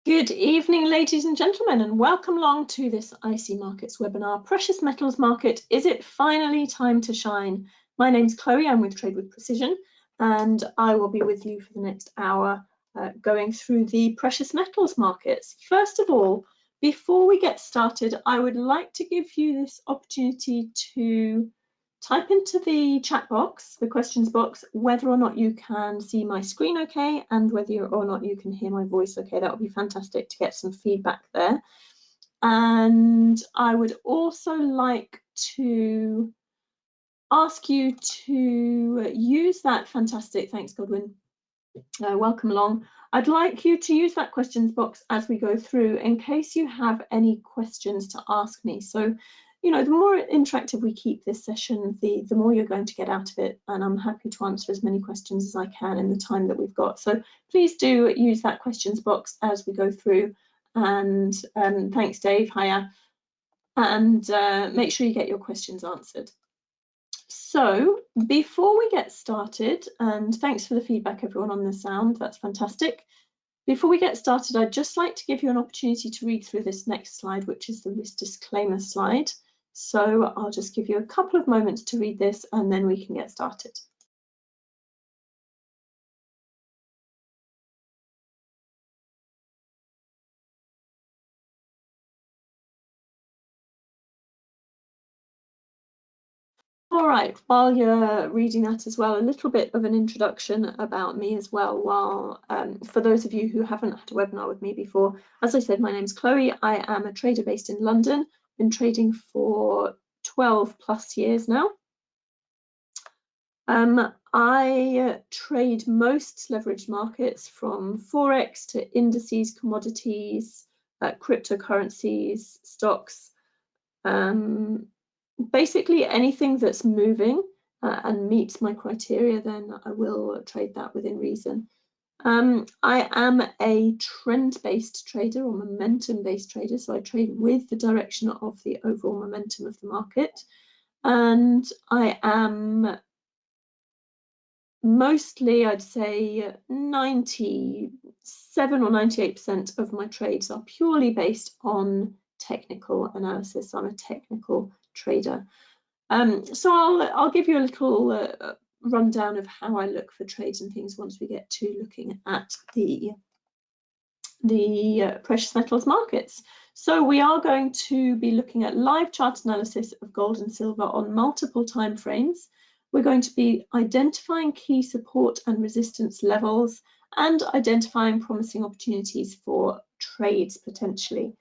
Good evening, ladies and gentlemen, and welcome along to this IC Markets webinar. Precious metals market, is it finally time to shine? My name's Chloe, I'm with Trade with Precision, and I will be with you for the next hour going through the precious metals markets. First of all, before we get started, I would like to give you this opportunity to type into the chat box, the questions box, whether or not you can see my screen okay and whether or not you can hear my voice okay. That would be fantastic to get some feedback there. And I would also like to ask you to use that fantastic, thanks Godwin, welcome along. I'd like you to use that questions box as we go through in case you have any questions to ask me. So, you know, the more interactive we keep this session, the more you're going to get out of it, and I'm happy to answer as many questions as I can in the time that we've got. So please do use that questions box as we go through, and thanks Dave, hiya, and make sure you get your questions answered. So before we get started, and thanks for the feedback everyone on the sound, that's fantastic. Before we get started, I'd just like to give you an opportunity to read through this next slide, which is the risk disclaimer slide. So I'll just give you a couple of moments to read this and then we can get started. All right, while you're reading that as well, a little bit of an introduction about me as well. While for those of you who haven't had a webinar with me before, as I said, my name's Chloe. I am a trader based in London, been trading for 12 plus years now. I trade most leveraged markets, from Forex to indices, commodities, cryptocurrencies, stocks, basically anything that's moving and meets my criteria, then I will trade that within reason. I am a trend-based trader or momentum-based trader, so I trade with the direction of the overall momentum of the market, and I am mostly, I'd say 97 or 98% of my trades are purely based on technical analysis. I'm a technical trader. So I'll give you a little rundown of how I look for trades and things once we get to looking at the precious metals markets. So we are going to be looking at live chart analysis of gold and silver on multiple time frames. We're going to be identifying key support and resistance levels and identifying promising opportunities for trades potentially.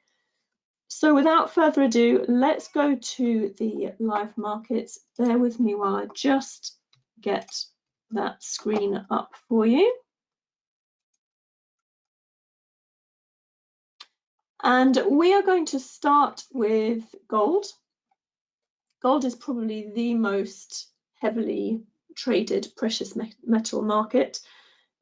So without further ado, let's go to the live markets. Bear with me while I just get that screen up for you. And we are going to start with gold. Gold is probably the most heavily traded precious metal market.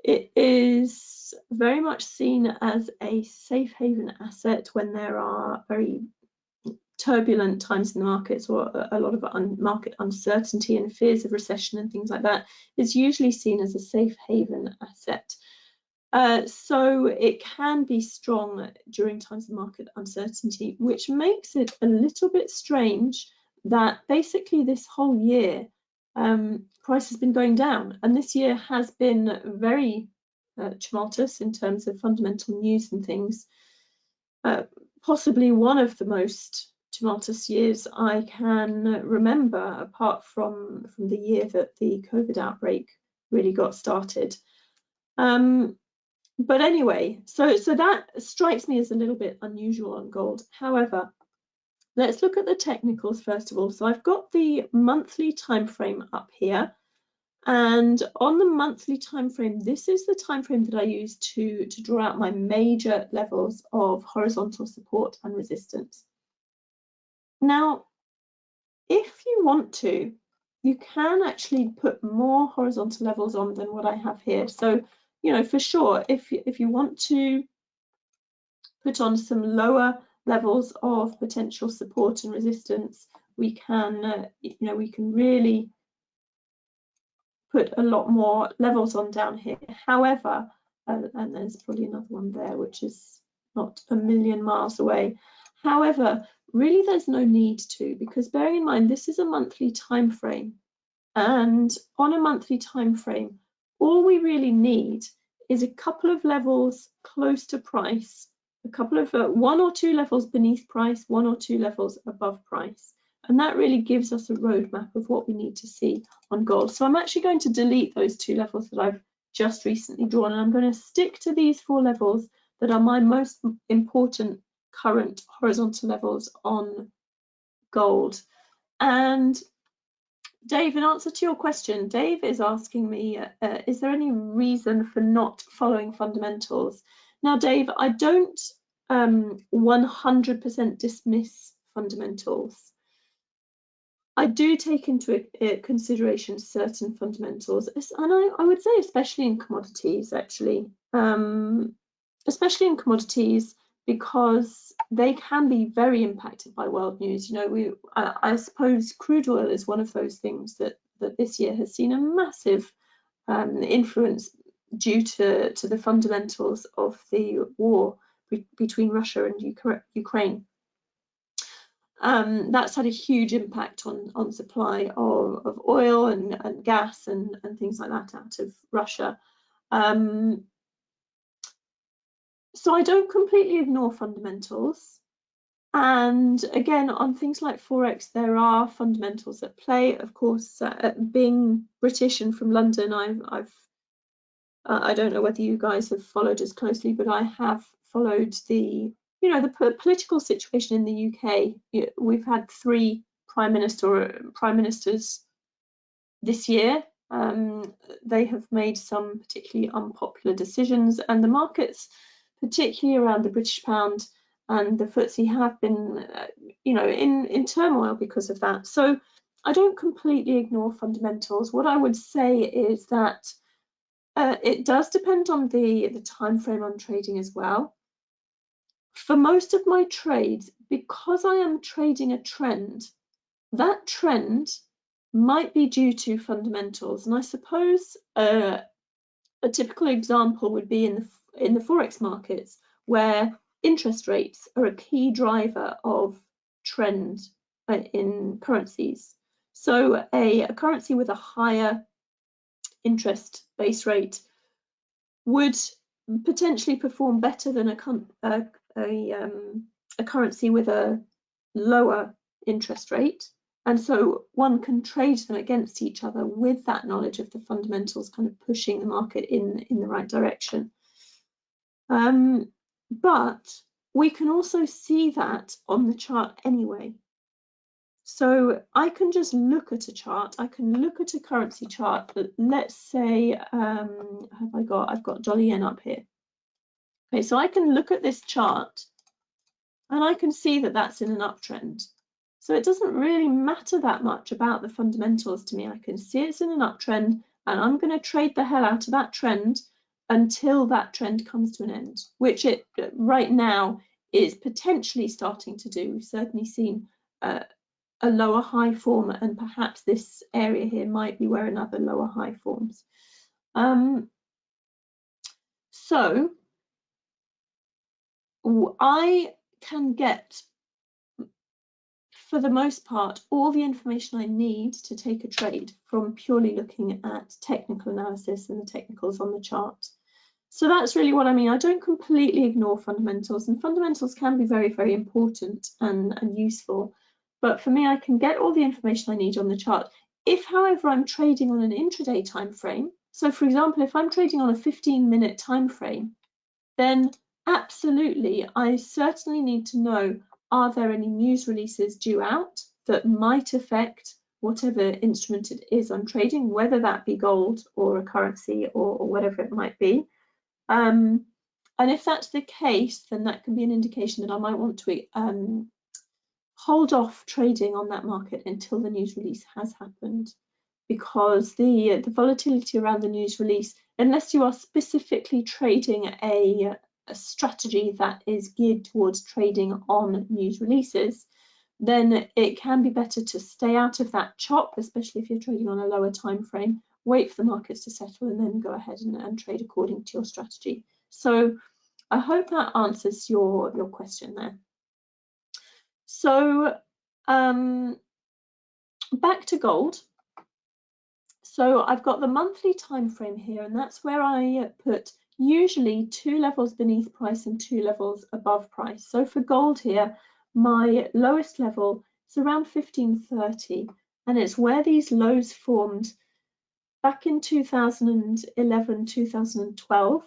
It is very much seen as a safe haven asset when there are very turbulent times in the markets, or a lot of market uncertainty and fears of recession and things like that. It's usually seen as a safe haven asset. So it can be strong during times of market uncertainty, which makes it a little bit strange that basically this whole year price has been going down, and this year has been very tumultuous in terms of fundamental news and things. Possibly one of the most tumultuous years I can remember, apart from the year that the COVID outbreak really got started. But anyway, so that strikes me as a little bit unusual on gold. However, let's look at the technicals first of all. So I've got the monthly time frame up here, and on the monthly time frame, this is the time frame that I use to draw out my major levels of horizontal support and resistance. Now, if you want to, you can actually put more horizontal levels on than what I have here. So, you know, for sure, if you want to put on some lower levels of potential support and resistance, we can, you know, we can really put a lot more levels on down here. However, and there's probably another one there, which is not a million miles away. However, really there's no need to, because bearing in mind this is a monthly time frame, and on a monthly time frame, all we really need is a couple of levels close to price, a couple of 1 or 2 levels beneath price, 1 or 2 levels above price. And that really gives us a roadmap of what we need to see on gold. So I'm actually going to delete those 2 levels that I've just recently drawn, and I'm going to stick to these 4 levels that are my most important current horizontal levels on gold. And Dave, in answer to your question, Dave is asking me, is there any reason for not following fundamentals? Now, Dave, I don't 100% dismiss fundamentals. I do take into consideration certain fundamentals, and I would say especially in commodities, actually, especially in commodities, because they can be very impacted by world news. You know, I suppose crude oil is one of those things that this year has seen a massive influence due to the fundamentals of the war between Russia and Ukraine. That's had a huge impact on supply of oil and gas and things like that out of Russia. So I don't completely ignore fundamentals. And again, on things like Forex, there are fundamentals at play. Of course, being British and from London, I don't know whether you guys have followed as closely, but I have followed the political situation in the UK. We've had 3 prime ministers this year. They have made some particularly unpopular decisions, and the markets, particularly around the British pound and the FTSE, have been in turmoil because of that. So I don't completely ignore fundamentals. What I would say is that it does depend on the time frame I'm trading as well. For most of my trades, because I am trading a trend, that trend might be due to fundamentals. And I suppose a typical example would be in the Forex markets, where interest rates are a key driver of trend in currencies. So a currency with a higher interest base rate would potentially perform better than a currency with a lower interest rate, and so one can trade them against each other with that knowledge of the fundamentals kind of pushing the market in the right direction. But we can also see that on the chart anyway. So I can just look at a chart. I can look at a currency chart. Let's say, I've got dollar yen up here. Okay, so I can look at this chart and I can see that that's in an uptrend. So it doesn't really matter that much about the fundamentals to me. I can see it's in an uptrend, and I'm going to trade the hell out of that trend until that trend comes to an end, which it right now is potentially starting to do. We've certainly seen a lower high form, and perhaps this area here might be where another lower high forms. So I can get, for the most part, all the information I need to take a trade from purely looking at technical analysis and the technicals on the chart. So that's really what I mean. I don't completely ignore fundamentals, and fundamentals can be very, very important and useful. But for me, I can get all the information I need on the chart. If, however, I'm trading on an intraday time frame, so for example, if I'm trading on a 15-minute time frame, then absolutely, I certainly need to know, are there any news releases due out that might affect whatever instrument it is I'm trading, whether that be gold or a currency or whatever it might be. And if that's the case, then that can be an indication that I might want to hold off trading on that market until the news release has happened, because the volatility around the news release, unless you are specifically trading a strategy that is geared towards trading on news releases, then it can be better to stay out of that chop, especially if you're trading on a lower time frame, wait for the markets to settle and then go ahead and trade according to your strategy. So I hope that answers your question there. So back to gold. So I've got the monthly time frame here, and that's where I put usually 2 levels beneath price and 2 levels above price. So for gold here, my lowest level is around 1530, and it's where these lows formed back in 2011, 2012.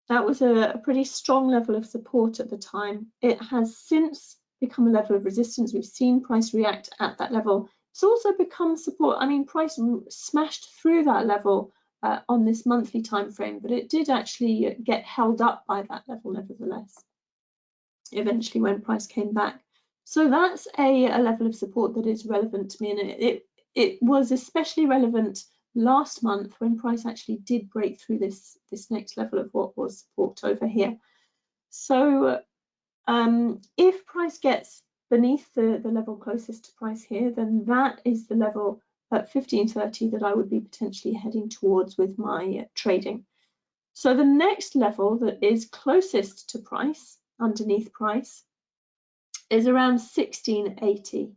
That was a pretty strong level of support at the time. It has since become a level of resistance. We've seen price react at that level. It's also become support. I mean, price smashed through that level on this monthly time frame, but it did actually get held up by that level nevertheless, eventually when price came back. So that's a level of support that is relevant to me, and it was especially relevant last month when price actually did break through this next level of what was support over here. So if price gets beneath the level closest to price here, then that is the level at 1530 that I would be potentially heading towards with my trading. So the next level that is closest to price, underneath price, is around 1680.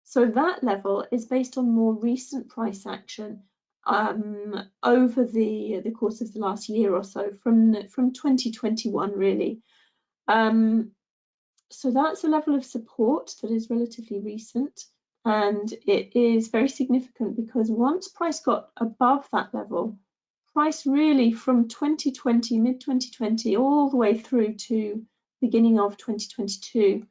So that level is based on more recent price action over the course of the last year or so, from 2021 really. So that's a level of support that is relatively recent, and it is very significant because once price got above that level, price really from 2020, mid-2020, all the way through to beginning of 2022,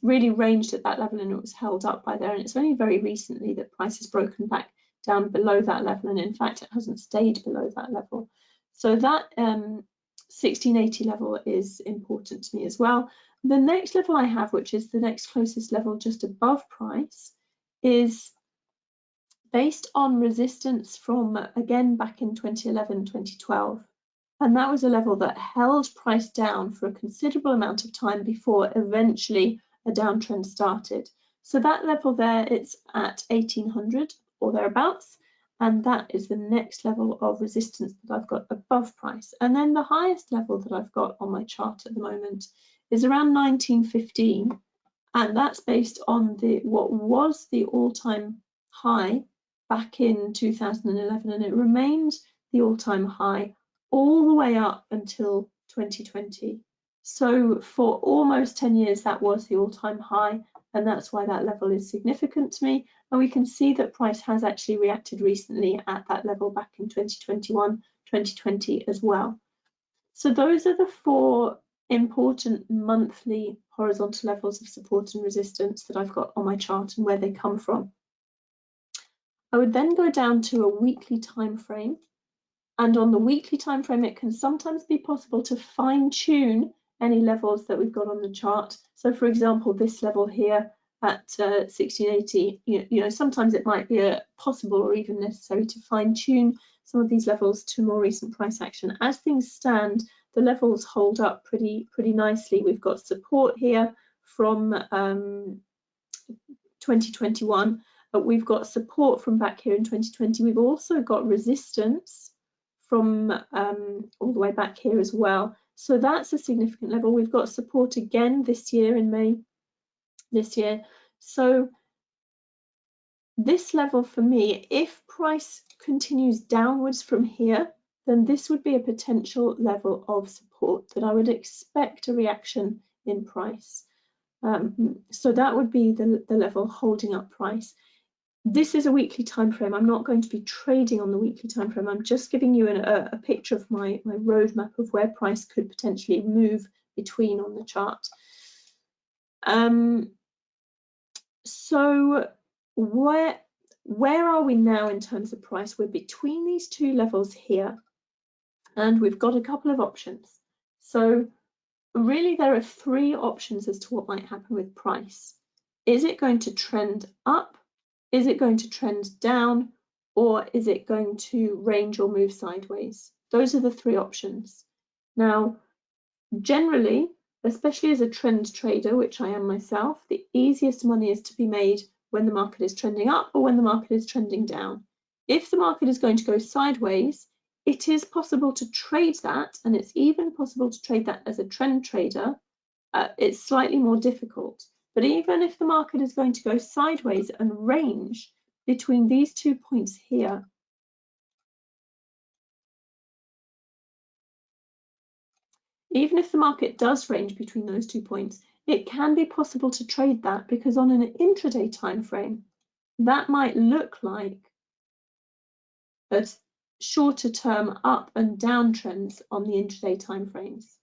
really ranged at that level, and it was held up by there. And it's only very recently that price has broken back down below that level, and in fact it hasn't stayed below that level. So that 1680 level is important to me as well. The next level I have, which is the next closest level just above price, is based on resistance from, again, back in 2011, 2012. And that was a level that held price down for a considerable amount of time before eventually a downtrend started. So that level there, it's at 1800 or thereabouts, and that is the next level of resistance that I've got above price. And then the highest level that I've got on my chart at the moment is around 1915, and that's based on what was the all-time high back in 2011, and it remained the all-time high all the way up until 2020. So for almost 10 years, that was the all-time high, and that's why that level is significant to me. And we can see that price has actually reacted recently at that level back in 2021, 2020 as well. So those are the 4 important monthly horizontal levels of support and resistance that I've got on my chart and where they come from. I would then go down to a weekly time frame. And on the weekly time frame, it can sometimes be possible to fine-tune any levels that we've got on the chart. So for example, this level here at 1680, you know, sometimes it might be possible or even necessary to fine-tune some of these levels to more recent price action. As things stand, the levels hold up pretty nicely. We've got support here from 2021, but we've got support from back here in 2020. We've also got resistance from all the way back here as well. So that's a significant level. We've got support again this year in May this year. So this level for me, if price continues downwards from here, then this would be a potential level of support that I would expect a reaction in price. So that would be the level holding up price. This is a weekly time frame. I'm not going to be trading on the weekly time frame. I'm just giving you a picture of my roadmap of where price could potentially move between on the chart. So where are we now in terms of price? We're between these 2 levels here, and we've got a couple of options. So really there are 3 options as to what might happen with price. Is it going to trend up? Is it going to trend down, or is it going to range or move sideways? Those are the 3 options. Now, generally, especially as a trend trader, which I am myself, the easiest money is to be made when the market is trending up or when the market is trending down. If the market is going to go sideways, it is possible to trade that, and it's even possible to trade that as a trend trader. It's slightly more difficult. But even if the market is going to go sideways and range between these 2 points here, even if the market does range between those 2 points, it can be possible to trade that, because on an intraday time frame, that might look like a shorter term up and down trends on the intraday time frames.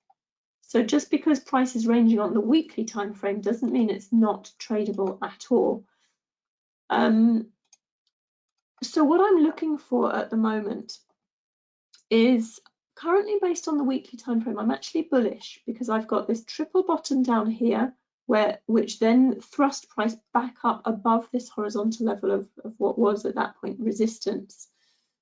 So just because price is ranging on the weekly time frame doesn't mean it's not tradable at all. So what I'm looking for at the moment is, currently based on the weekly time frame, I'm actually bullish, because I've got this triple bottom down here, which then thrust price back up above this horizontal level of what was at that point resistance.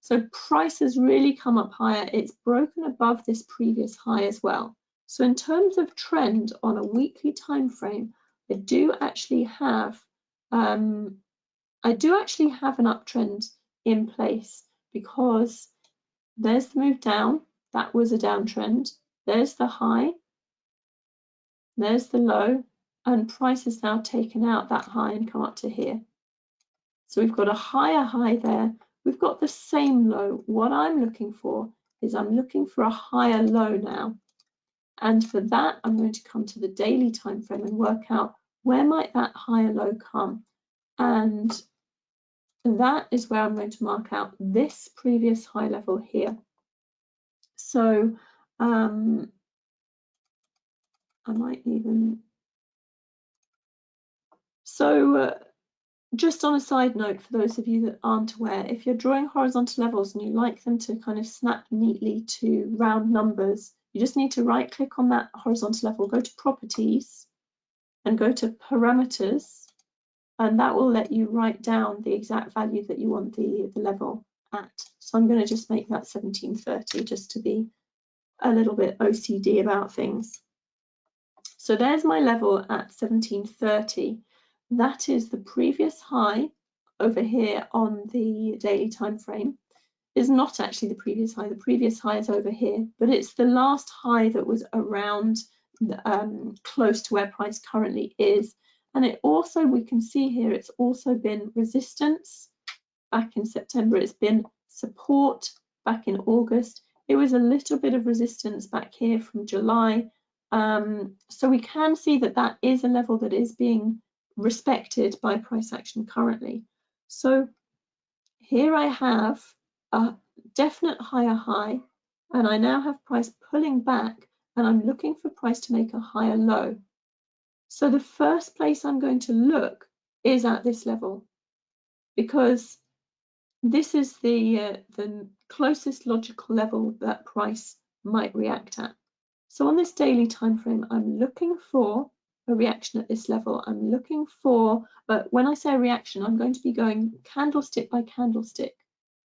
So price has really come up higher. It's broken above this previous high as well. So in terms of trend on a weekly time frame, I do actually have an uptrend in place, because there's the move down, that was a downtrend, there's the high, there's the low, and price has now taken out that high and come up to here. So we've got a higher high there, we've got the same low. What I'm looking for is, I'm looking for a higher low now. And for that, I'm going to come to the daily time frame and work out where might that higher low come. And that is where I'm going to mark out this previous high level here. So I might even, just on a side note, for those of you that aren't aware, if you're drawing horizontal levels and you like them to kind of snap neatly to round numbers, you just need to right click on that horizontal level, go to properties and go to parameters, and that will let you write down the exact value that you want the level at. So I'm going to just make that 1730, just to be a little bit OCD about things. So there's my level at 1730. That is the previous high over here on the daily time frame. Is not actually the previous high. The previous high is over here, but it's the last high that was around close to where price currently is. And it also, we can see here, it's also been resistance back in September. It's been support back in August. It was a little bit of resistance back here from July. So we can see that that is a level that is being respected by price action currently. So here I have a definite higher high, and I now have price pulling back, and I'm looking for price to make a higher low. So the first place I'm going to look is at this level, because this is the closest logical level that price might react at. So on this daily time frame, I'm looking for a reaction at this level. I'm looking for, but when I say a reaction, I'm going to be going candlestick by candlestick,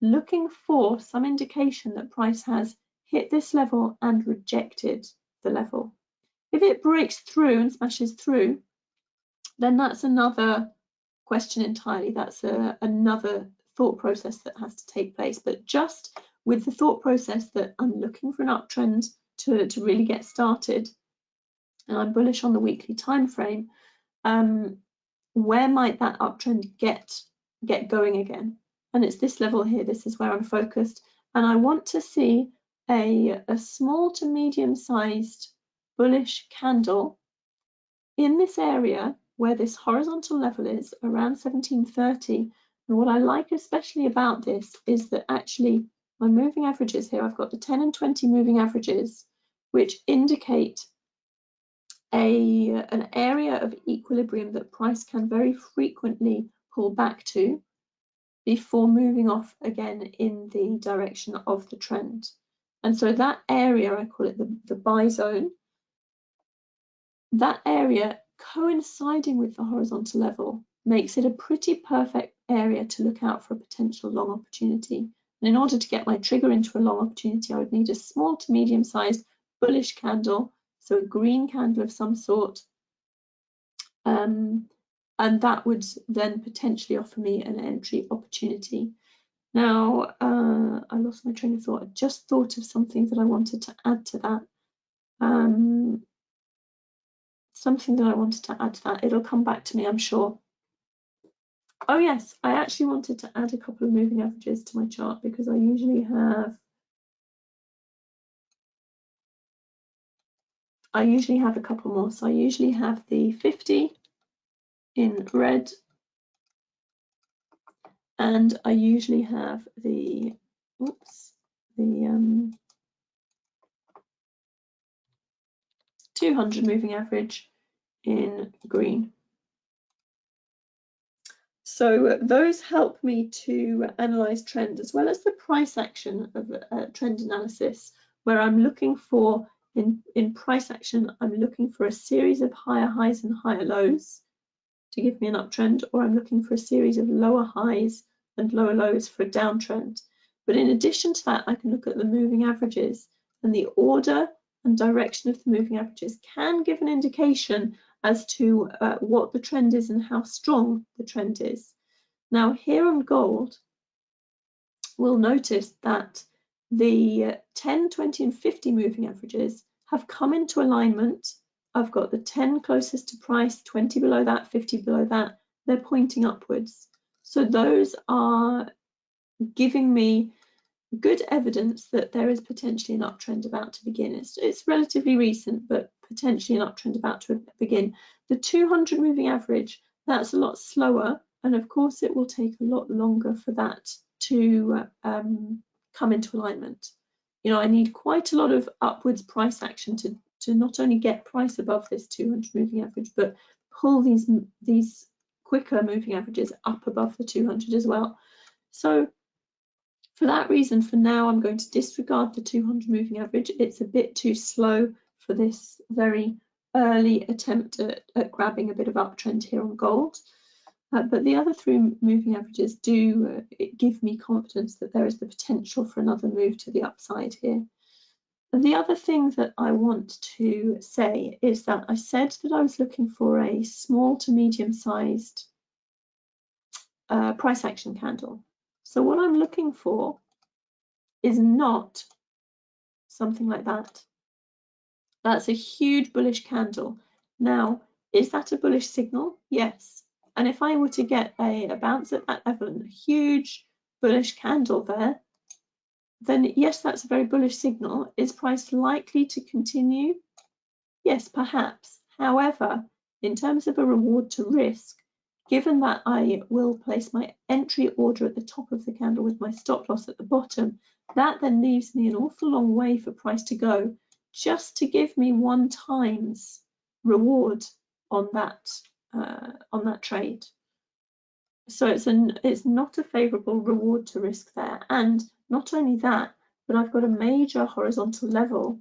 looking for some indication that price has hit this level and rejected the level. If it breaks through and smashes through, then that's another question entirely. That's another thought process that has to take place. But just with the thought process that I'm looking for an uptrend to really get started, and I'm bullish on the weekly time frame, where might that uptrend get going again? And it's this level here. This is where I'm focused, and I want to see a small to medium sized bullish candle in this area where this horizontal level is around 1730. And what I like especially about this is that actually my moving averages here, I've got the 10 and 20 moving averages, which indicate an area of equilibrium that price can very frequently pull back to before moving off again in the direction of the trend. And so that area, I call it the buy zone, that area coinciding with the horizontal level makes it a pretty perfect area to look out for a potential long opportunity. And in order to get my trigger into a long opportunity, I would need a small to medium sized bullish candle, so a green candle of some sort, and that would then potentially offer me an entry opportunity. Now, I lost my train of thought. I just thought of something that I wanted to add to that. It'll come back to me, I'm sure. Oh yes, I actually wanted to add a couple of moving averages to my chart because I usually have a couple more. So I usually have the 50 in red, and I usually have the 200 moving average in green. So those help me to analyze trend, as well as the price action of trend analysis, where I'm looking for, in price action, I'm looking for a series of higher highs and higher lows to give me an uptrend, or I'm looking for a series of lower highs and lower lows for a downtrend. But in addition to that, I can look at the moving averages, and the order and direction of the moving averages can give an indication as to what the trend is and how strong the trend is. Now here on gold, we'll notice that the 10, 20 and 50 moving averages have come into alignment. I've got the 10 closest to price, 20 below that, 50 below that. They're pointing upwards. So those are giving me good evidence that there is potentially an uptrend about to begin. It's relatively recent, but potentially an uptrend about to begin. The 200 moving average, that's a lot slower, and of course it will take a lot longer for that to come into alignment. You know, I need quite a lot of upwards price action to not only get price above this 200 moving average, but pull these quicker moving averages up above the 200 as well. So for that reason, for now, I'm going to disregard the 200 moving average. It's a bit too slow for this very early attempt at grabbing a bit of uptrend here on gold. But the other three moving averages do give me confidence that there is the potential for another move to the upside here. And the other thing that I want to say is that I said that I was looking for a small to medium-sized price action candle. So what I'm looking for is not something like that. That's a huge bullish candle. Now, is that a bullish signal? Yes. And if I were to get a bounce at that level and a huge bullish candle there, then yes, that's a very bullish signal. Is price likely to continue? Yes, perhaps. However, in terms of a reward to risk, given that I will place my entry order at the top of the candle with my stop loss at the bottom, that then leaves me an awful long way for price to go just to give me 1 times reward on that trade. So it's not a favourable reward to risk there. And not only that, but I've got a major horizontal level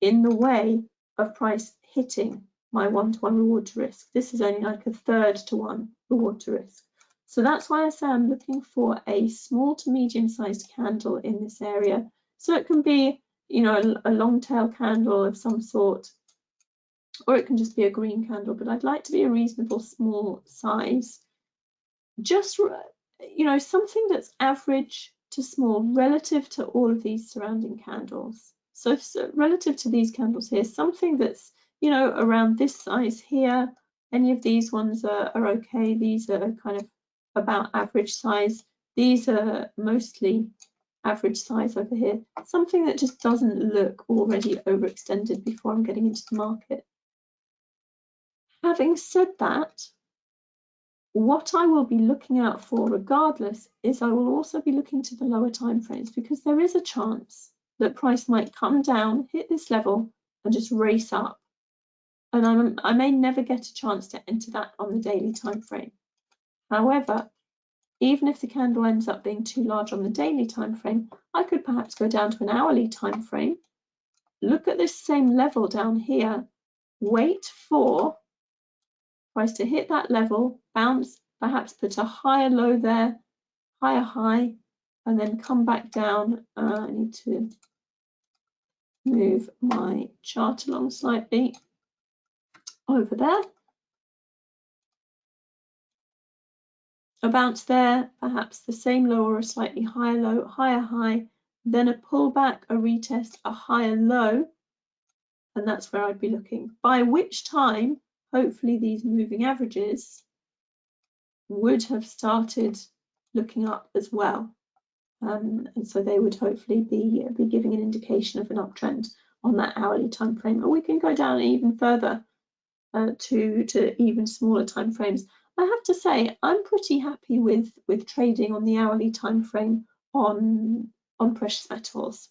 in the way of price hitting my 1-to-1 reward to risk. This is only like a 1/3 to 1 reward to risk. So that's why I say I'm looking for a small to medium-sized candle in this area. So it can be, you know, a long tail candle of some sort, or it can just be a green candle, but I'd like to be a reasonable small size. Just, you know, something that's average to small relative to all of these surrounding candles. So relative to these candles here, something that's, you know, around this size here. Any of these ones are okay. These are kind of about average size. These are mostly average size over here. Something that just doesn't look already overextended before I'm getting into the market. Having said that, what I will be looking out for regardless is I will also be looking to the lower time frames, because there is a chance that price might come down, hit this level and just race up. And I may never get a chance to enter that on the daily time frame. However, even if the candle ends up being too large on the daily time frame, I could perhaps go down to an hourly time frame, look at this same level down here, wait for price to hit that level, bounce, perhaps put a higher low there, higher high, and then come back down. I need to move my chart along slightly over there. a bounce there, perhaps the same low or a slightly higher low, higher high, then a pullback, a retest, a higher low, and that's where I'd be looking. By which time, hopefully these moving averages would have started looking up as well. And so they would hopefully be giving an indication of an uptrend on that hourly time frame. Or we can go down even further to even smaller time frames. I have to say, I'm pretty happy with trading on the hourly time frame on precious metals.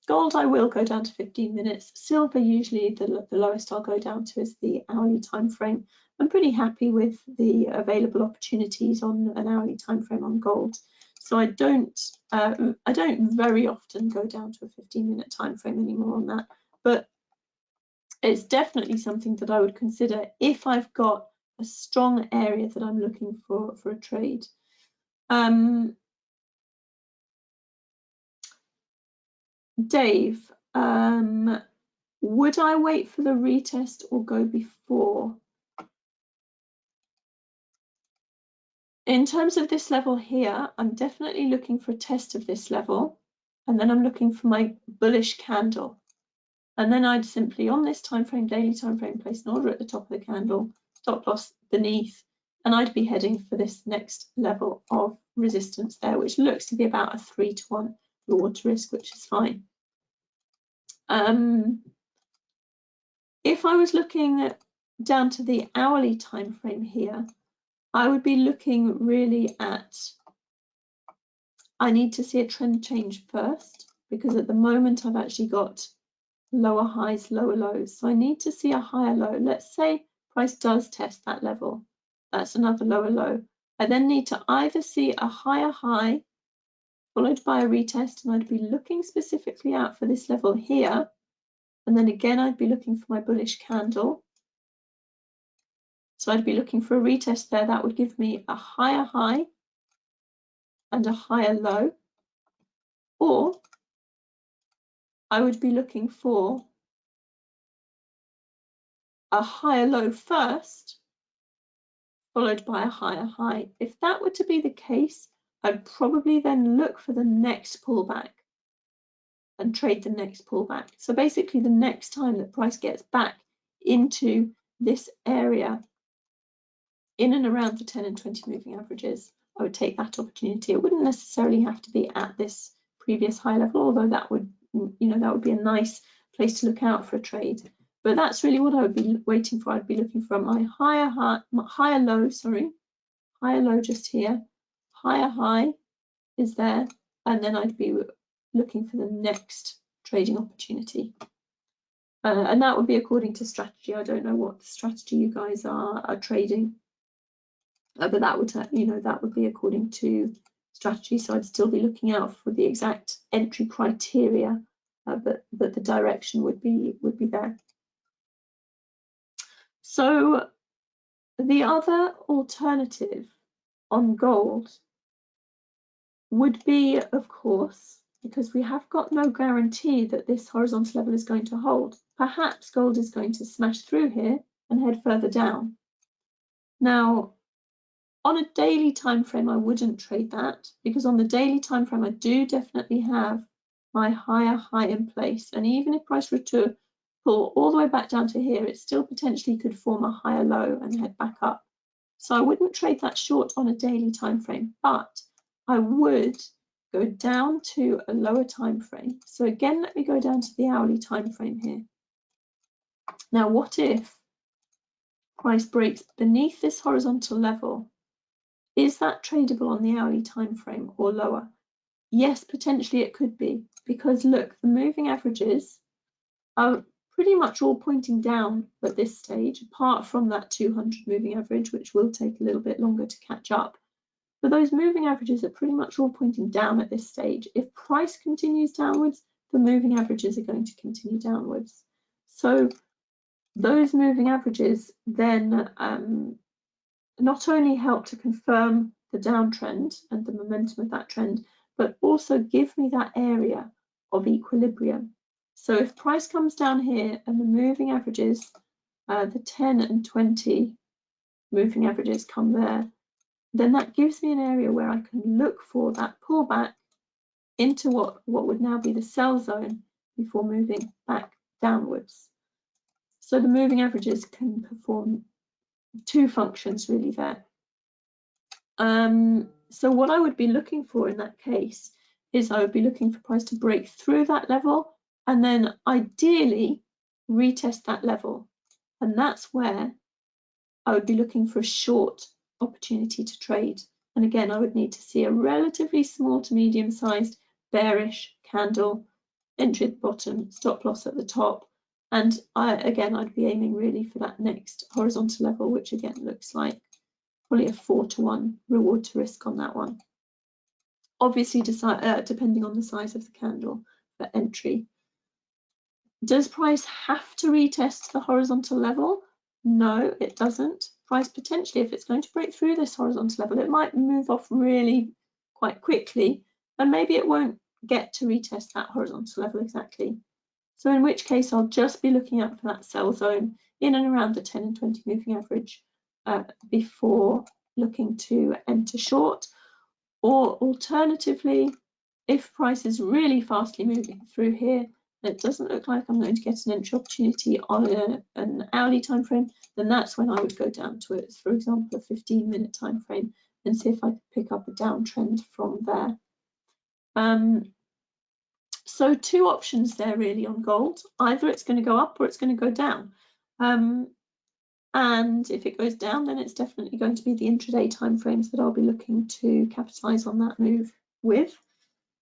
Gold, I will go down to 15 minutes. Silver, usually the lowest I'll go down to is the hourly time frame. I'm pretty happy with the available opportunities on an hourly time frame on gold. So I don't very often go down to a 15-minute time frame anymore on that. But it's definitely something that I would consider if I've got a strong area that I'm looking for a trade. Dave, would I wait for the retest or go before? In terms of this level here, I'm definitely looking for a test of this level, and then I'm looking for my bullish candle. And then I'd simply, on this time frame, daily time frame, place an order at the top of the candle, stop loss beneath, and I'd be heading for this next level of resistance there, which looks to be about a 3-to-1 reward to risk, which is fine. If I was looking down to the hourly time frame here, I would be looking really at, I need to see a trend change first, because at the moment I've actually got lower highs, lower lows. So I need to see a higher low. Let's say price does test that level. That's another lower low. I then need to either see a higher high followed by a retest, and I'd be looking specifically out for this level here. And then again, I'd be looking for my bullish candle. So I'd be looking for a retest there. That would give me a higher high and a higher low. Or I would be looking for a higher low first, followed by a higher high. If that were to be the case, I'd probably then look for the next pullback and trade the next pullback. So basically the next time that price gets back into this area in and around the 10 and 20 moving averages, I would take that opportunity. It wouldn't necessarily have to be at this previous high level, although that would, that would be a nice place to look out for a trade. But that's really what I would be waiting for. I'd be looking for my higher low just here, higher high is there, and then I'd be looking for the next trading opportunity. And that would be according to strategy. I don't know what strategy you guys are trading, but that would, that would be according to strategy. So I'd still be looking out for the exact entry criteria, but the direction would be there. So the other alternative on gold would be, of course, because we have got no guarantee that this horizontal level is going to hold. Perhaps gold is going to smash through here and head further down. Now, on a daily time frame, I wouldn't trade that, because on the daily time frame, I do definitely have my higher high in place. And even if price were to pull all the way back down to here, it still potentially could form a higher low and head back up. So I wouldn't trade that short on a daily time frame, but I would go down to a lower time frame. So again, let me go down to the hourly time frame here. Now, what if price breaks beneath this horizontal level? Is that tradable on the hourly time frame or lower? Yes, potentially it could be, because look, the moving averages are pretty much all pointing down at this stage, apart from that 200 moving average, which will take a little bit longer to catch up. But those moving averages are pretty much all pointing down at this stage. If price continues downwards, the moving averages are going to continue downwards. So those moving averages then not only help to confirm the downtrend and the momentum of that trend, but also give me that area of equilibrium. So if price comes down here and the moving averages, the 10 and 20 moving averages come there, then that gives me an area where I can look for that pullback into what would now be the sell zone before moving back downwards. So the moving averages can perform two functions really there. So what I would be looking for in that case is I would be looking for price to break through that level and then ideally retest that level. And that's where I would be looking for a short opportunity to trade. And again, I would need to see a relatively small to medium sized bearish candle, entry at the bottom, stop loss at the top. And again, I'd be aiming really for that next horizontal level, which again looks like probably a 4-to-1 reward to risk on that one. Obviously, depending on the size of the candle for entry. Does price have to retest the horizontal level? No, it doesn't. Price potentially, if it's going to break through this horizontal level, it might move off really quite quickly, and maybe it won't get to retest that horizontal level exactly. So in which case, I'll just be looking out for that sell zone in and around the 10 and 20 moving average before looking to enter short. Or alternatively, if price is really fastly moving through here, it doesn't look like I'm going to get an entry opportunity on an hourly time frame, then that's when I would go down to it, for example, a 15-minute time frame, and see if I could pick up a downtrend from there. So two options there really on gold. Either it's going to go up or it's going to go down. And if it goes down, then it's definitely going to be the intraday timeframes that I'll be looking to capitalize on that move with.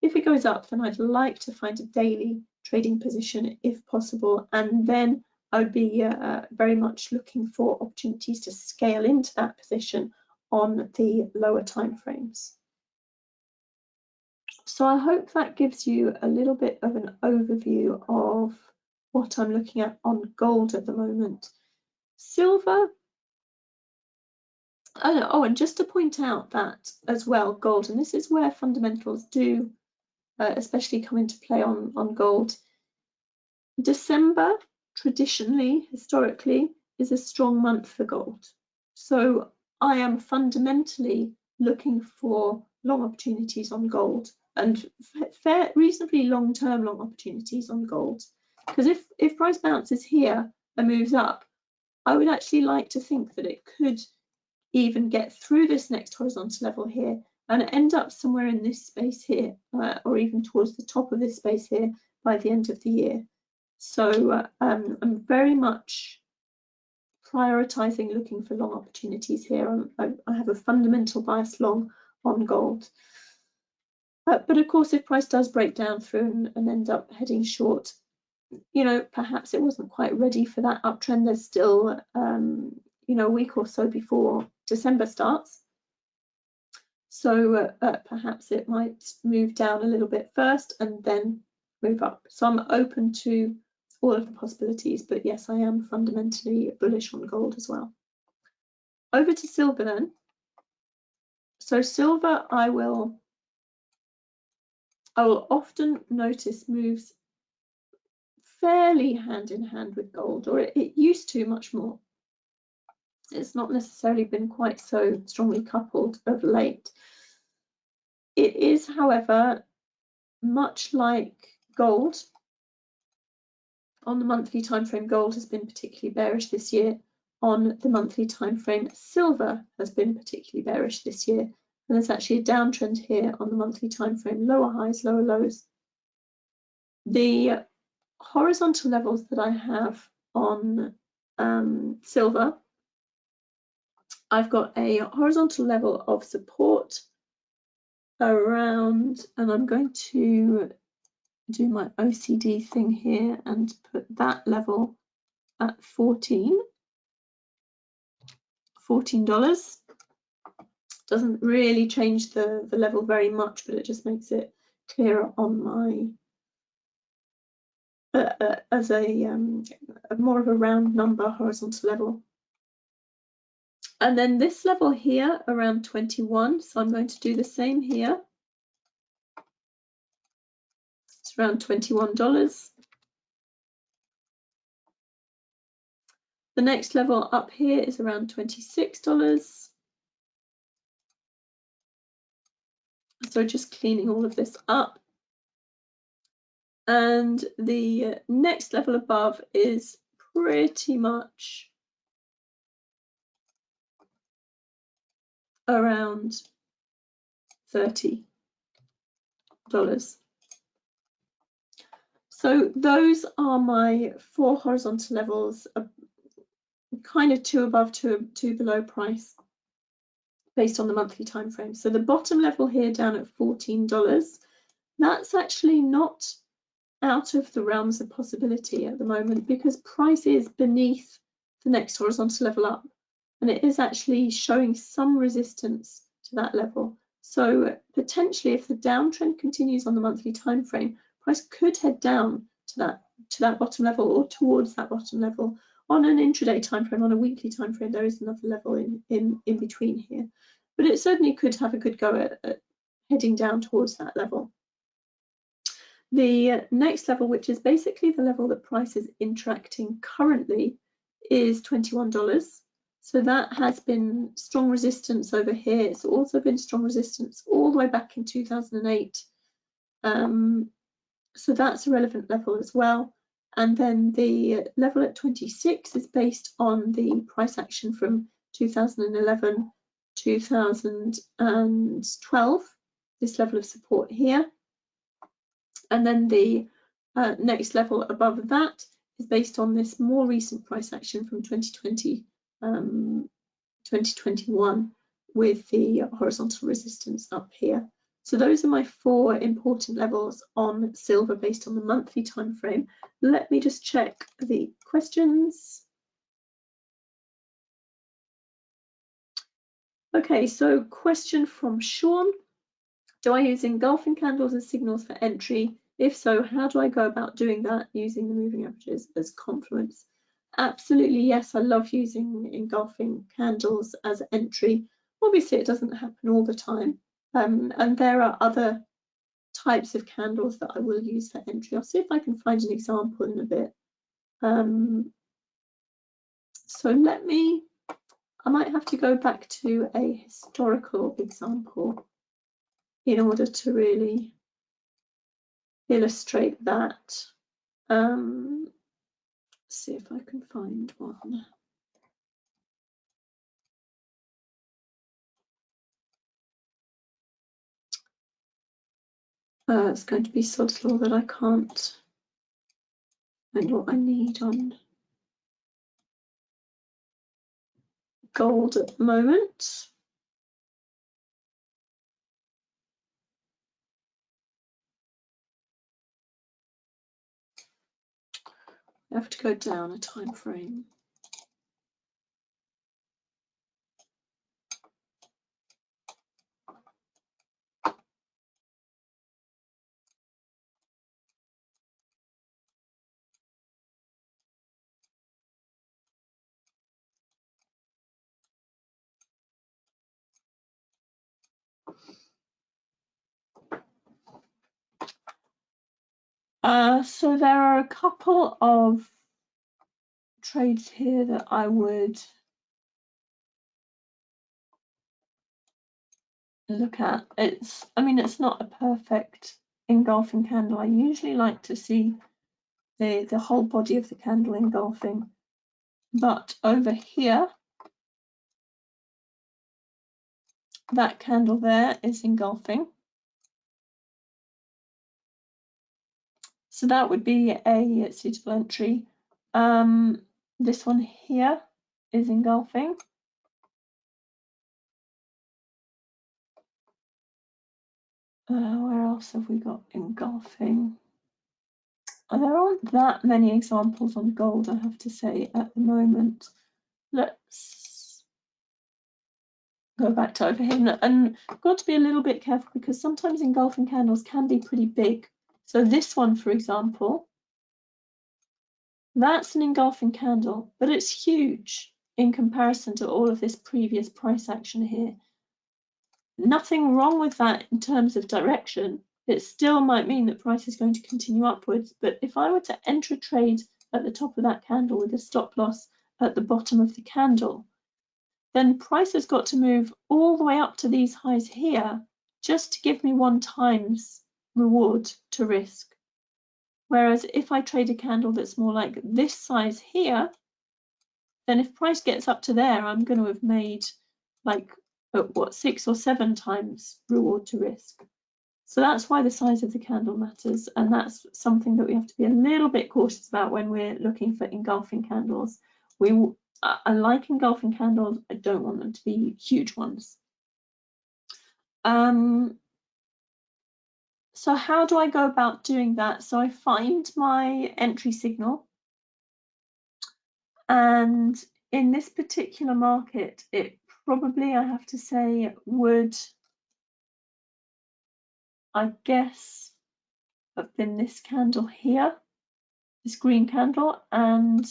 If it goes up, then I'd like to find a daily trading position if possible, and then I would be very much looking for opportunities to scale into that position on the lower timeframes. So I hope that gives you a little bit of an overview of what I'm looking at on gold at the moment. Silver, and just to point out that as well, gold, and this is where fundamentals do especially come into play on gold. December, traditionally, historically, is a strong month for gold. So I am fundamentally looking for long opportunities on gold and reasonably long-term long opportunities on gold. Because if price bounces here and moves up, I would actually like to think that it could even get through this next horizontal level here and end up somewhere in this space here, or even towards the top of this space here by the end of the year. So I'm very much prioritizing looking for long opportunities here. I have a fundamental bias long on gold. But of course, if price does break down through and end up heading short, you know, perhaps it wasn't quite ready for that uptrend. There's still, you know, a week or so before December starts. So perhaps it might move down a little bit first and then move up. So I'm open to all of the possibilities, but yes, I am fundamentally bullish on gold as well. Over to silver then. So silver, I will often notice moves fairly hand in hand with gold, or it used to much more. It's not necessarily been quite so strongly coupled of late. It is, however, much like gold. On the monthly time frame, gold has been particularly bearish this year. On the monthly time frame, silver has been particularly bearish this year. And there's actually a downtrend here on the monthly time frame, lower highs, lower lows. The horizontal levels that I have on silver, I've got a horizontal level of support around, and I'm going to do my OCD thing here and put that level at $14. Doesn't really change the level very much, but it just makes it clearer on my as a more of a round number horizontal level. And then this level here around 21, so I'm going to do the same here. It's around $21. The next level up here is around $26. So just cleaning all of this up. And the next level above is pretty much around $30. So those are my 4 horizontal levels, kind of 2 above, 2 below price, based on the monthly time frame. So the bottom level here down at $14, that's actually not out of the realms of possibility at the moment, because price is beneath the next horizontal level up, and it is actually showing some resistance to that level. So potentially, if the downtrend continues on the monthly time frame, price could head down to that bottom level, or towards that bottom level. On an intraday time frame, on a weekly time frame, there is another level in between here, but it certainly could have a good go at heading down towards that level. The next level, which is basically the level that price is interacting currently, is $21. So that has been strong resistance over here. It's also been strong resistance all the way back in 2008. So that's a relevant level as well. And then the level at 26 is based on the price action from 2011, 2012, this level of support here. And then the next level above that is based on this more recent price action from 2020, 2021, with the horizontal resistance up here. So those are my 4 important levels on silver based on the monthly time frame. Let me just check the questions. Okay, so question from Sean. Do I use engulfing candles as signals for entry? If so, how do I go about doing that using the moving averages as complements? Absolutely, yes, I love using engulfing candles as entry. Obviously, it doesn't happen all the time. And there are other types of candles that I will use for entry. I'll see if I can find an example in a bit. So I might have to go back to a historical example in order to really illustrate that. See if I can find one. It's going to be Sod's Law that I can't find what I need on gold at the moment. I have to go down a time frame. So there are a couple of trades here that I would look at. It's not a perfect engulfing candle. I usually like to see the whole body of the candle engulfing, but over here, that candle there is engulfing. So that would be a suitable entry. This one here is engulfing. Where else have we got engulfing? There aren't that many examples on gold, I have to say, at the moment. Let's go back to over here. And I've got to be a little bit careful because sometimes engulfing candles can be pretty big. So this one, for example, that's an engulfing candle, but it's huge in comparison to all of this previous price action here. Nothing wrong with that in terms of direction. It still might mean that price is going to continue upwards, but if I were to enter a trade at the top of that candle with a stop loss at the bottom of the candle, then price has got to move all the way up to these highs here just to give me 1 times reward to risk. Whereas if I trade a candle that's more like this size here, then if price gets up to there, I'm going to have made like, what, 6 or 7 times reward to risk. So that's why the size of the candle matters, and that's something that we have to be a little bit cautious about when we're looking for engulfing candles. I like engulfing candles, I don't want them to be huge ones. So how do I go about doing that? So I find my entry signal, and in this particular market, it probably, I have to say, would, I guess, have been this candle here, this green candle, and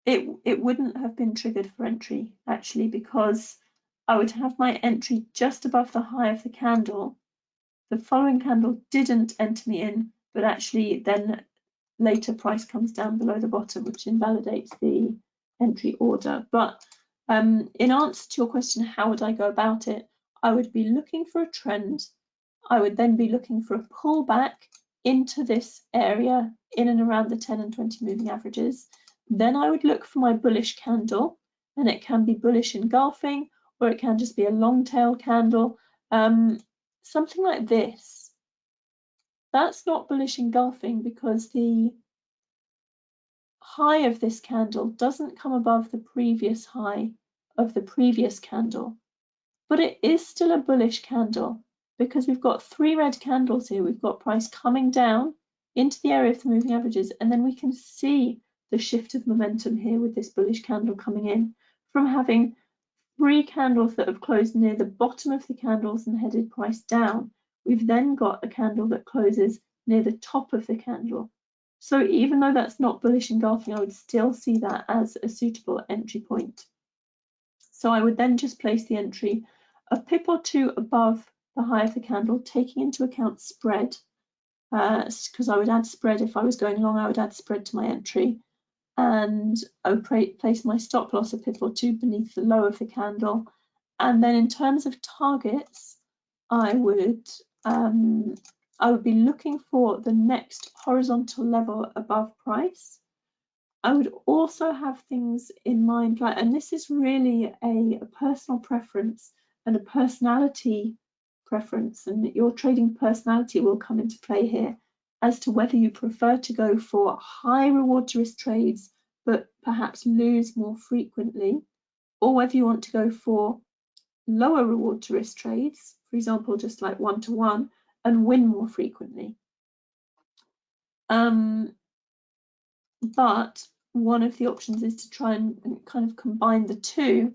it wouldn't have been triggered for entry, actually, because I would have my entry just above the high of the candle. The following candle didn't enter me in, but actually then later price comes down below the bottom, which invalidates the entry order. But in answer to your question, how would I go about it? I would be looking for a trend. I would then be looking for a pullback into this area in and around the 10 and 20 moving averages. Then I would look for my bullish candle, and it can be bullish engulfing, or it can just be a long tail candle, something like this. That's not bullish engulfing because the high of this candle doesn't come above the previous high of the previous candle, but it is still a bullish candle because we've got 3 red candles here. We've got price coming down into the area of the moving averages, and then we can see the shift of momentum here with this bullish candle coming in from having 3 candles that have closed near the bottom of the candles and headed price down. We've then got a candle that closes near the top of the candle. So even though that's not bullish engulfing, I would still see that as a suitable entry point. So I would then just place the entry a pip or 2 above the high of the candle, taking into account spread, because I would add spread if I was going long. I would add spread to my entry, and I would place my stop loss a pip or 2 beneath the low of the candle. And then in terms of targets, I would be looking for the next horizontal level above price. I would also have things in mind, like, and this is really a personal preference and a personality preference, and your trading personality will come into play here as to whether you prefer to go for high reward to risk trades but perhaps lose more frequently, or whether you want to go for lower reward to risk trades, for example, just like 1-to-1, and win more frequently. But one of the options is to try and kind of combine the two.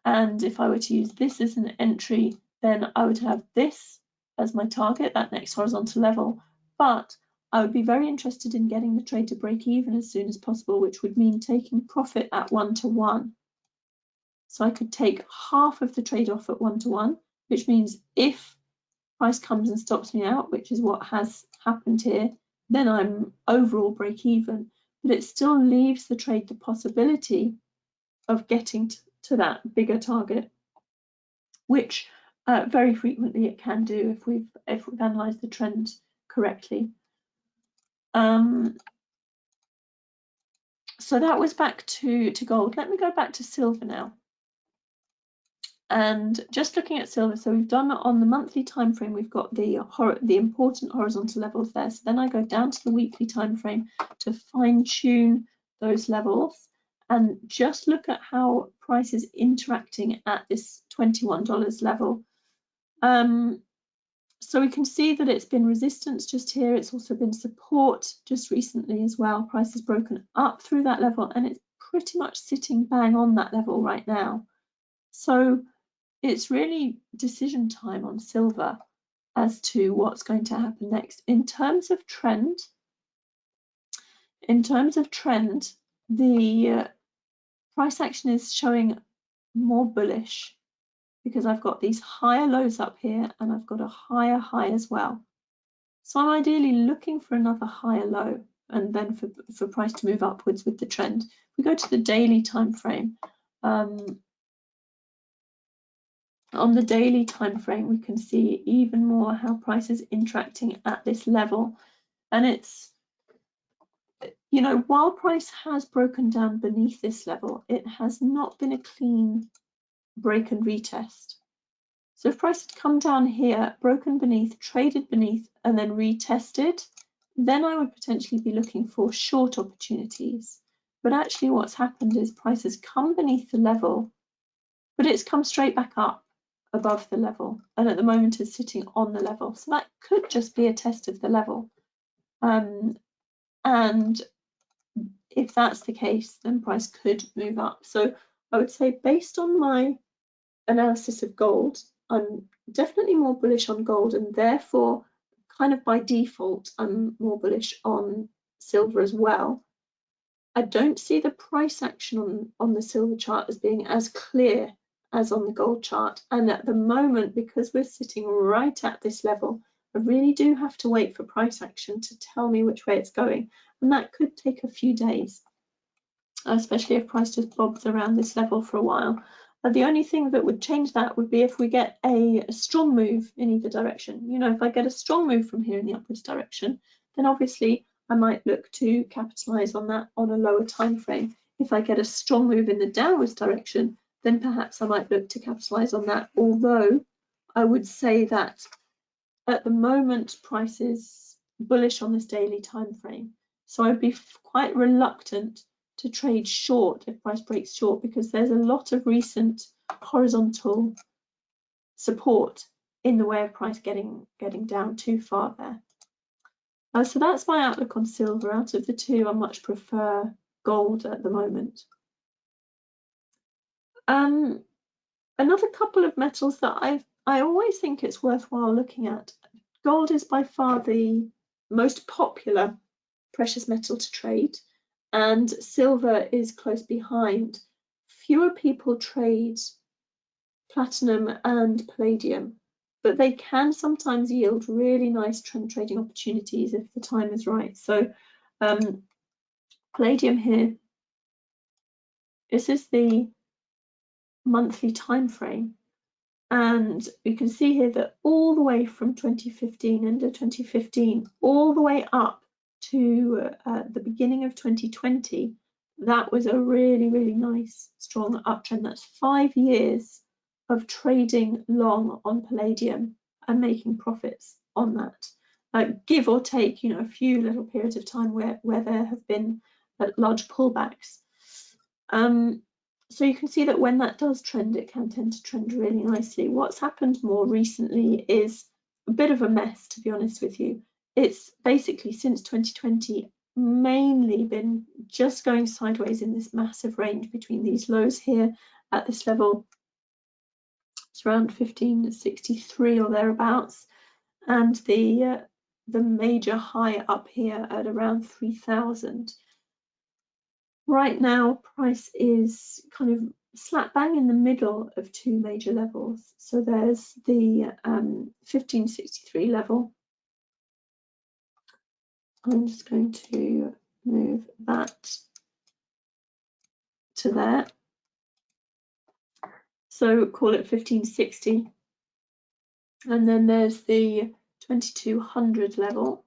And if I were to use this as an entry, then I would have this as my target, that next horizontal level. But I would be very interested in getting the trade to break even as soon as possible, which would mean taking profit at 1-to-1. So I could take half of the trade off at 1-to-1, which means if price comes and stops me out, which is what has happened here, then I'm overall break even. But it still leaves the trade the possibility of getting to that bigger target, which very frequently it can do if we've analysed the trend correctly. So that was back to gold. Let me go back to silver now. And just looking at silver, so we've done on the monthly time frame, we've got the important horizontal levels there. So then I go down to the weekly time frame to fine tune those levels and just look at how price is interacting at this $21 level. So we can see that it's been resistance just here. It's also been support just recently as well. Price has broken up through that level and it's pretty much sitting bang on that level right now. So it's really decision time on silver as to what's going to happen next. In terms of trend, the price action is showing more bullish because I've got these higher lows up here and I've got a higher high as well. So I'm ideally looking for another higher low and then for price to move upwards with the trend. We go to the daily time frame. On the daily time frame, we can see even more how price is interacting at this level. And it's, you know, while price has broken down beneath this level, it has not been a clean break and retest. So if price had come down here, broken beneath, traded beneath, and then retested, then I would potentially be looking for short opportunities. But actually what's happened is price has come beneath the level, but it's come straight back up above the level, and at the moment is sitting on the level. So that could just be a test of the level. And if that's the case, then price could move up. So I would say, based on my analysis of gold, I'm definitely more bullish on gold, and therefore kind of by default I'm more bullish on silver as well. I don't see the price action on the silver chart as being as clear as on the gold chart, and at the moment, because we're sitting right at this level, I really do have to wait for price action to tell me which way it's going, and that could take a few days, especially if price just bobs around this level for a while. The only thing that would change that would be if we get a strong move in either direction. You know, if I get a strong move from here in the upwards direction, then obviously I might look to capitalize on that on a lower time frame. If I get a strong move in the downwards direction, then perhaps I might look to capitalize on that, although I would say that at the moment price is bullish on this daily time frame. So I'd be quite reluctant to trade short if price breaks short, because there's a lot of recent horizontal support in the way of price getting down too far there. So that's my outlook on silver. Out of the two, I much prefer gold at the moment. Another couple of metals that I always think it's worthwhile looking at. Gold is by far the most popular precious metal to trade, and silver is close behind. Fewer people trade platinum and palladium, but they can sometimes yield really nice trend trading opportunities if the time is right. So palladium here, this is the monthly time frame, and we can see here that all the way from 2015, end of 2015, all the way up to the beginning of 2020, that was a really, really nice strong uptrend. That's 5 years of trading long on palladium and making profits on that. Give or take, you know, a few little periods of time where there have been large pullbacks. So you can see that when that does trend, it can tend to trend really nicely. What's happened more recently is a bit of a mess, to be honest with you. It's basically since 2020 mainly been just going sideways in this massive range between these lows here at this level. It's around 1563 or thereabouts, and the major high up here at around 3000. Right now, price is kind of slap bang in the middle of two major levels. So there's the 1563 level. I'm just going to move that to there. So call it 1560. And then there's the 2200 level.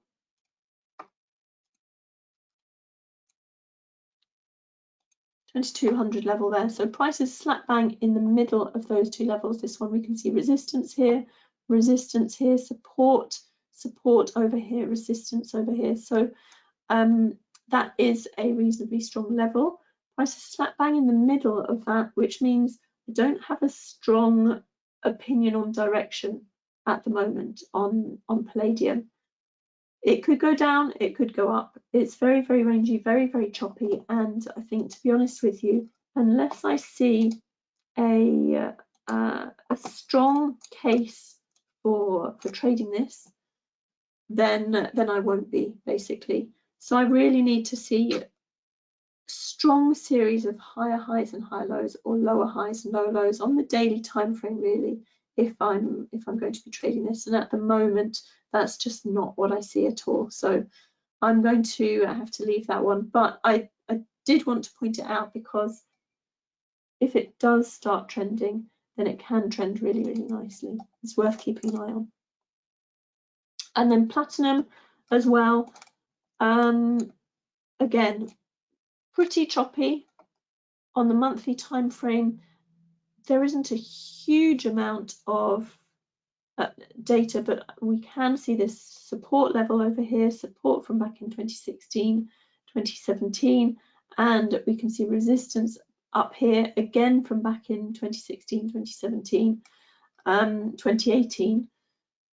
$2,200 level there. So price is slap bang in the middle of those two levels. This one we can see resistance here, support, support over here, resistance over here. So that is a reasonably strong level. Price is slap bang in the middle of that, which means I don't have a strong opinion on direction at the moment on palladium. It could go down, it could go up. It's very, very rangy, very, very choppy. And I think, to be honest with you, unless I see a strong case for trading this, then I won't be, basically. So I really need to see a strong series of higher highs and higher lows, or lower highs and lower lows on the daily time frame, really, if I'm going to be trading this. And at the moment, that's just not what I see at all. So I'm going to have to leave that one. But I did want to point it out, because if it does start trending, then it can trend really, really nicely. It's worth keeping an eye on. And then platinum as well. Again, pretty choppy on the monthly time frame. There isn't a huge amount of data, but we can see this support level over here, support from back in 2016, 2017, and we can see resistance up here again from back in 2016, 2017, 2018,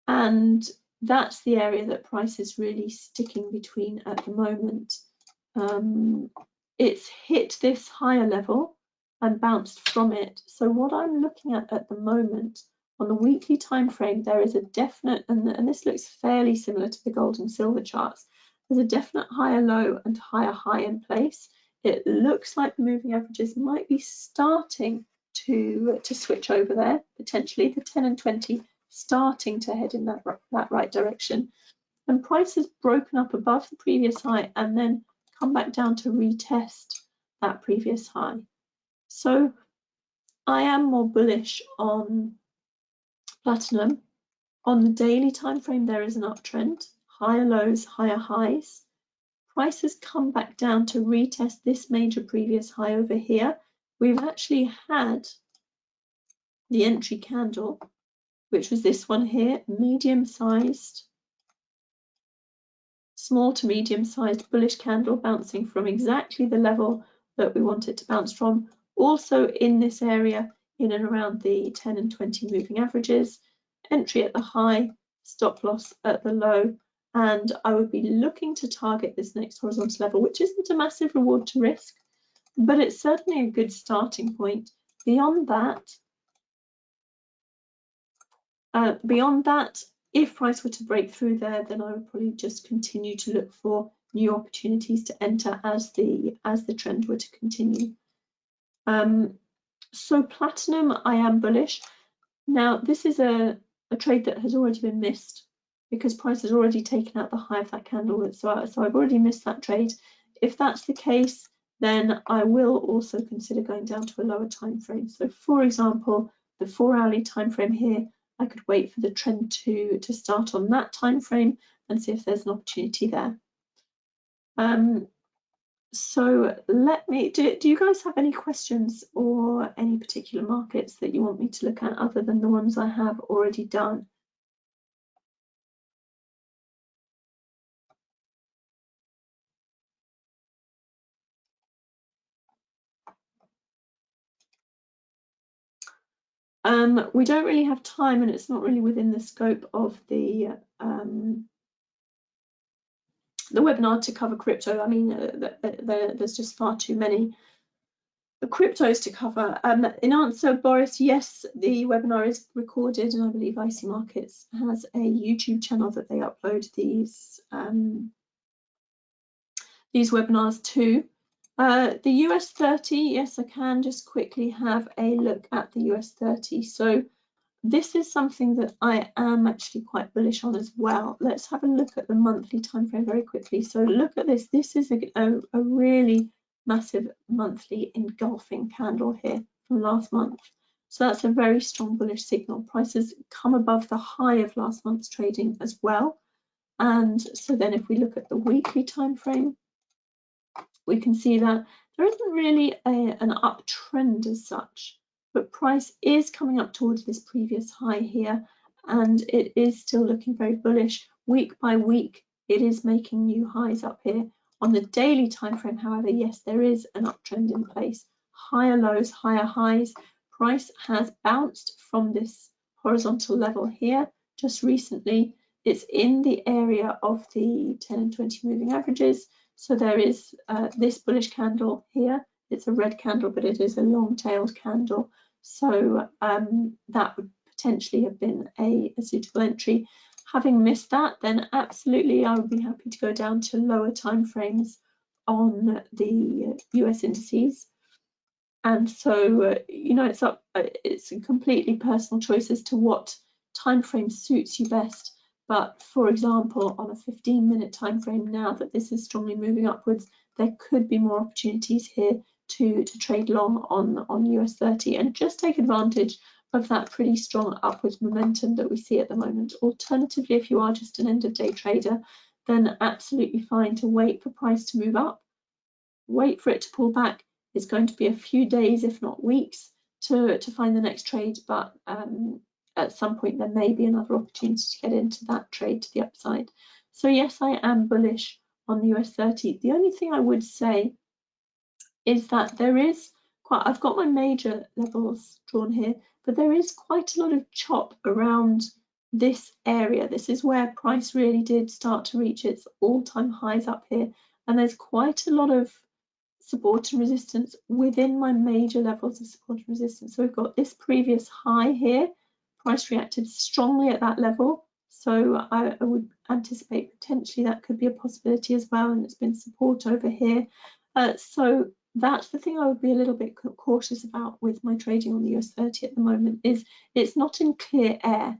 and that's the area that price is really sticking between at the moment. It's hit this higher level and bounced from it. So what I'm looking at the moment on the weekly time frame, there is a definite, and this looks fairly similar to the gold and silver charts, there's a definite higher low and higher high in place. It looks like the moving averages might be starting to switch over there, potentially the 10 and 20 starting to head in that right direction. And price has broken up above the previous high and then come back down to retest that previous high. So I am more bullish on platinum. On the daily time frame, there is an uptrend, higher lows, higher highs. Price has come back down to retest this major previous high over here. We've actually had the entry candle, which was this one here, medium-sized, small to medium-sized bullish candle bouncing from exactly the level that we want it to bounce from. Also in this area, in and around the 10 and 20 moving averages, entry at the high, stop loss at the low, and I would be looking to target this next horizontal level, which isn't a massive reward to risk, but it's certainly a good starting point. Beyond that, if price were to break through there, then I would probably just continue to look for new opportunities to enter as the trend were to continue. So platinum, I am bullish. Now this is a trade that has already been missed because price has already taken out the high of that candle. So I've already missed that trade. If that's the case, then I will also consider going down to a lower time frame. So for example, the 4-hourly time frame here, I could wait for the trend to start on that time frame and see if there's an opportunity there. So let me, do you guys have any questions or any particular markets that you want me to look at other than the ones I have already done? We don't really have time, and it's not really within the scope of the webinar to cover crypto. I mean, there's just far too many cryptos to cover. In answer, Boris, yes, the webinar is recorded, and I believe IC Markets has a YouTube channel that they upload these webinars to. The US 30, yes, I can just quickly have a look at the US 30. So this is something that I am actually quite bullish on as well. Let's have a look at the monthly time frame very quickly. So look at this. This is a really massive monthly engulfing candle here from last month. So that's a very strong bullish signal. Prices come above the high of last month's trading as well. And so then if we look at the weekly time frame, we can see that there isn't really an uptrend as such, but price is coming up towards this previous high here, and it is still looking very bullish. Week by week, it is making new highs up here. On the daily time frame, however, yes, there is an uptrend in place. Higher lows, higher highs. Price has bounced from this horizontal level here just recently. It's in the area of the 10 and 20 moving averages. So there is this bullish candle here. It's a red candle, but it is a long-tailed candle. So that would potentially have been a suitable entry. Having missed that, then absolutely I would be happy to go down to lower time frames on the US indices. And so, you know, it's a completely personal choice as to what time frame suits you best. But for example, on a 15-minute time frame, now that this is strongly moving upwards, there could be more opportunities here to trade long on US 30 and just take advantage of that pretty strong upwards momentum that we see at the moment. Alternatively, if you are just an end of day trader, then absolutely fine to wait for price to move up, wait for it to pull back. It's going to be a few days, if not weeks, to find the next trade, but at some point there may be another opportunity to get into that trade to the upside. So yes, I am bullish on the US 30. The only thing I would say is that there is quite, I've got my major levels drawn here, but there is quite a lot of chop around this area. This is where price really did start to reach its all-time highs up here, and there's quite a lot of support and resistance within my major levels of support and resistance. So we've got this previous high here, price reacted strongly at that level, so I would anticipate potentially that could be a possibility as well, and it's been support over here. So that's the thing I would be a little bit cautious about with my trading on the US 30 at the moment, is it's not in clear air.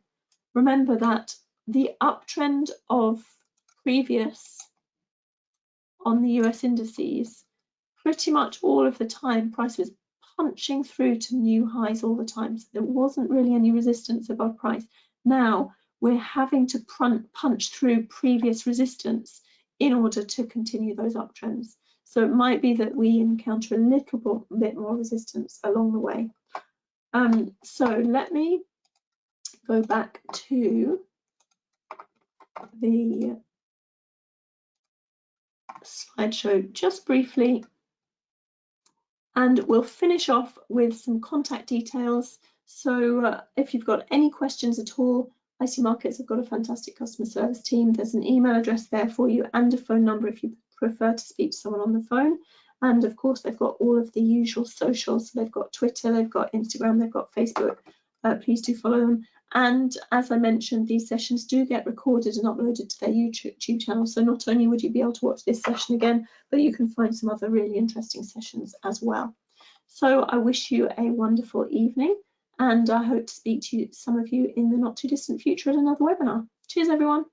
Remember that the uptrend of previous on the US indices, pretty much all of the time price was punching through to new highs all the time, so there wasn't really any resistance above price. Now we're having to punch through previous resistance in order to continue those uptrends. So it might be that we encounter a little bit more resistance along the way. So let me go back to the slideshow just briefly, and we'll finish off with some contact details. So if you've got any questions at all, IC Markets have got a fantastic customer service team. There's an email address there for you and a phone number if you prefer to speak to someone on the phone. And of course, they've got all of the usual socials. So they've got Twitter, they've got Instagram, they've got Facebook. Please do follow them. And as I mentioned, these sessions do get recorded and uploaded to their YouTube channel. So not only would you be able to watch this session again, but you can find some other really interesting sessions as well. So I wish you a wonderful evening, and I hope to speak to some of you in the not too distant future at another webinar. Cheers, everyone.